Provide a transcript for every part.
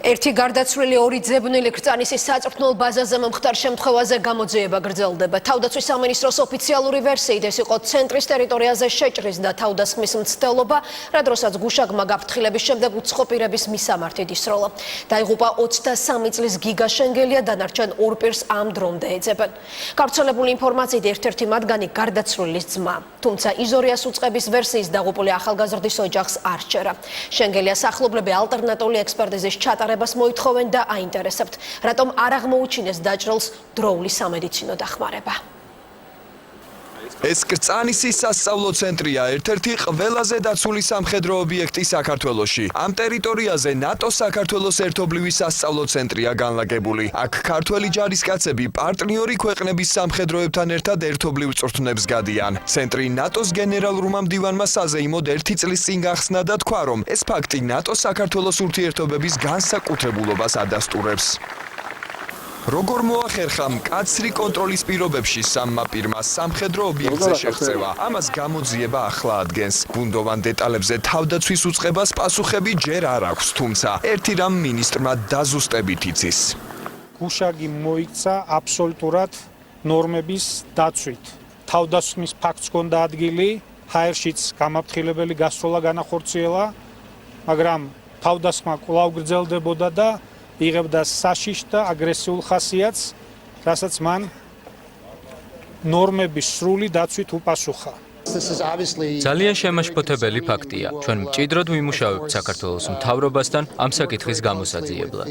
ერთი გარდაცვლილი ორი ძებნილი ქრწანისის საწვრთნელ ბაზაზე მომხდარ შემთხვევაზე გამოძიება გრძელდება. თავდაცვის სამინისტროს ოფიციალური ვერსიით ეს იყო ცენტრის ტერიტორიაზე შეჭრის და თავდასხმის მცდელობა, რა დროსაც გუშაგმა გაფრთხილების შემდეგ უცხო პირების მისამართი ისროლა. დაიღუპა 23 წლის გიგა შენგელია, დანარჩენ ორ პირს ამ დრომდე ეძებენ. გავრცელებული ინფორმაციით ერთ-ერთი მათგანი გარდაცვლილის ძმა. თუმცა იზორიას უწყების ვერსიის დაღუპული ახალგაზრდის ოჯახს არ სჯერა. შენგელიას ახლობლები ალტერნატიული ექსპერტიზის ჩატარებას მოითხოვენ და აინტერესებთ, რატომ არ აღმოუჩინეს დაჭრილს დროული სამედიცინო დახმარება. ეს კრწანისის სასწავლო ცენტრია, ერთ-ერთი ყველაზე დაცული სამხედრო ობიექტი საქართველოში. ამ ტერიტორიაზე ნატოს საქართველოს ერთობლივი სასწავლო ცენტრია განლაგებული. აქ ქართველი ჯარისკაცები პარტნიორი ქვეყნების სამხედროებთან ერთად ერთობლივ წვრთნებს გადიან. ცენტრი ნატოს გენერალურმა მდივანმა საზეიმოდ 1 წლის წინ გახსნა და თქვა, რომ ეს ფაქტი ნატო-საქართველოს ურთიერთობების განსაკუთრებულობას ადასტურებს. როგორ მოახერხა მკაცრი კონტროლის პირობებში სამმა პირმა სამხედრო ობიექტზე შეღწევა, ამას გამოძიება ახლა ადგენს. ბუნდოვან დეტალებზე თავდაცვის უწყებას პასუხები ჯერ არ აქვს, თუმცა ერთი რამ მინისტრმა დაზუსტებით იცის. გუშაგი მოიქცა აბსოლუტურად ნორმების დაცვით. თავდასხმის ფაქტს ჰქონდა ადგილი, ჰაერშიც გამაფრთხილებელი გასროლა განახორციელა, მაგრამ თავდასხმა კვლავ გრძელდებოდა და იღებდა საშიშ და აგრესიულ ხასიათს, რასაც მან ნორმების სრული დაცვით უპასუხა. ძალიან შემაშფოთებელი ფაქტია. ჩვენ მჭიდროდ ვიმუშავებთ საქართველოს მთავრობასთან ამ საკითხის გამოსაძიებლად.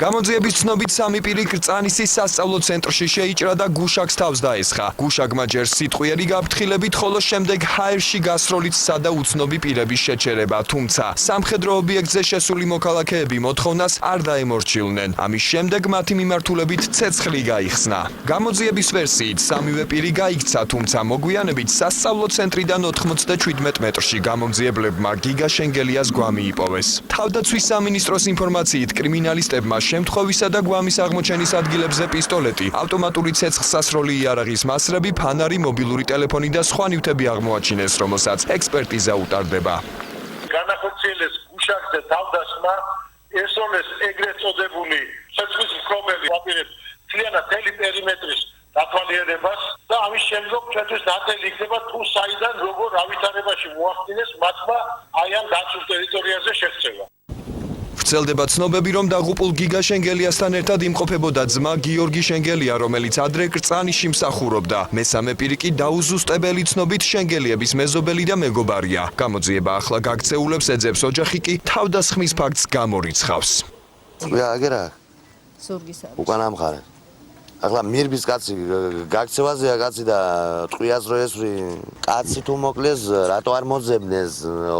გამოძიების ცნობით სამი პირი კრწანისის სასწავლო ცენტრში შეიჭრა და გუშაგს თავს დაესხა. გუშაგმა ჯერ სიტყვიერი გაფრთხილებით, ხოლო შემდეგ ჰაერში გასროლით სადა უცნობი პირების შეჩერება, თუმცა სამხედრო ობიექტზე შესული მოქალაქეები მოთხოვნას არ დაემორჩილნენ. ამის შემდეგ მათი მიმართულებით ცეცხლი გაიხსნა. გამოძიების ვერსიით სამივე პირი გაიქცა, თუმცა მოგვიანებით სასწავლო ცენტრიდან 97 მეტრში გამომძიებლებმა გიგა შენგელიას გვამი იპოვეს. თავდაცვის სამინისტროს ინფორმაციით კრიმინალისტებმა შემთხვევისა და გვამის აღმოჩენის ადგილებზე პისტოლეტი, ავტომატური ცეცხლსასროლი იარაღის მასრები, ფანარი, მობილური ტელეფონი და სხვა ნივთები აღმოაჩინეს, რომელსაც ექსპერტიზა უტარდება. განახორციელეს გუშაგზე თავდასხმა, ესონეს ეგრეთ წოდებული ცეცხლის მქონელი აპირებს მთლიანად მთელი პერიმეტრის დათვალიერებას და ამის შემდგომ ჩვენთვის ნათელი იქნება თუ საიდან როგორ ავითარებაში მოახდინეს მათმა აი ამ დაცულ ტერიტორიაზე შეღწევა. ვრცელდება ცნობები, რომ დაღუპულ გიგა შენგელიასთან ერთად იმყოფებოდა ძმა გიორგი შენგელია, რომელიც ადრე კრწანიში მსახურობდა. მესამე პირი კი დაუზუსტებელი ცნობით შენგელიების მეზობელი და მეგობარია. გამოძიება ახლა გაქცეულებს ეძებს, ოჯახი კი თავდასხმის ფაქტს გამორიცხავს. აგერა უკან ამხარე. ახლა მირბის კაცი გაქცევაზეა კაცი და ტყვიას რო ესვრი. კაცი თუ მოკლეს, რატო არ მოძებნეს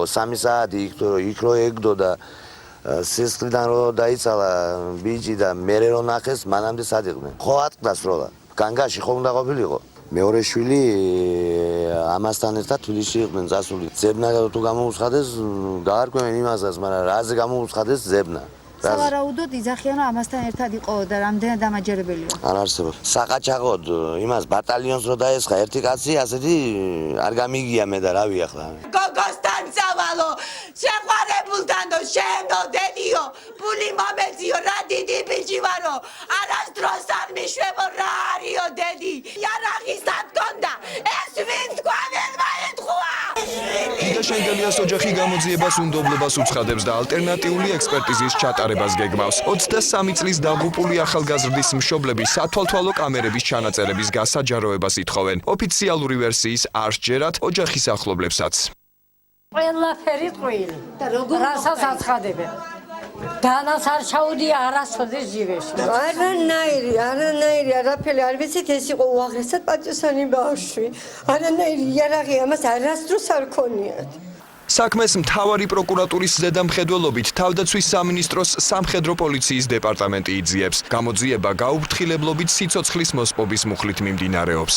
3 საათი იქ რო ეგდო და სისხლიდან რო დაიცალა ბიჭი და მერე რო ნახეს, მანამდე სადიყვნენ. ხო ატყდა სროლა. განგაში ხო უნდა ყოფილიყო. მეორე შვილი ამასთან ერთად თბილისში იყვნენ წასული. ძებნა თუ გამოუცხადეს, გაარკვევენ იმასაც, მაგრამ რაზე გამოუცხადეს ძებნა. სავარაუდოდ იძახიან, რომ ამასთან ერთად იყო და რამდენად დამაჯერებელია. არ არსებობს. საყაჩაღოდ იმას ბატალიონს რო დაესხა ერთი კაცი, ასეთი არ გამიგია მე და რავი ახლა. გოგოსთან წავალო, შეყვარებულთანო, შემო დედიო, პული მომეციო, რა დიდი ბიჭი ვარო, არასდროს არ მიშვებო, რა არისო დედი, იარაღის ათქონდა, ეს ვინ თქვა, ვერ მაითხოვა. გიგა შენგელიას ოჯახი გამოძიებას უნდობლობას უცხადებს და ალტერნატიული ექსპერტიზის ჩატარებას გეგმავს. 23 წლის დაღუპული ახალგაზრდის მშობლები სათვალთვალო კამერების ჩანაწერების გასაჯაროებას ითხოვენ. ოფიციალური ვერსიის არ სჯერათ ოჯახის ახლობლებსაც. ყველაფერი ტყუილი. რასაც აცხადებენ. დანას არ ჩაუდია არასოდეს ჯივეში. არანაირი, არაფერი არ ვიცით, ეს იყო უაღრესად პატიოსანი ბავშვი. არანაირი იარაღი ამას არასდროს არ ქონიათ. საქმეს მთავარი პროკურატურის ზედამხედველობით თავდაცვის სამინისტროს სამხედრო პოლიციის დეპარტამენტი იძიებს. გამოძიება გაუფრთხილებლობით სიცოცხლის მოსპობის მუხლით მიმდინარეობს.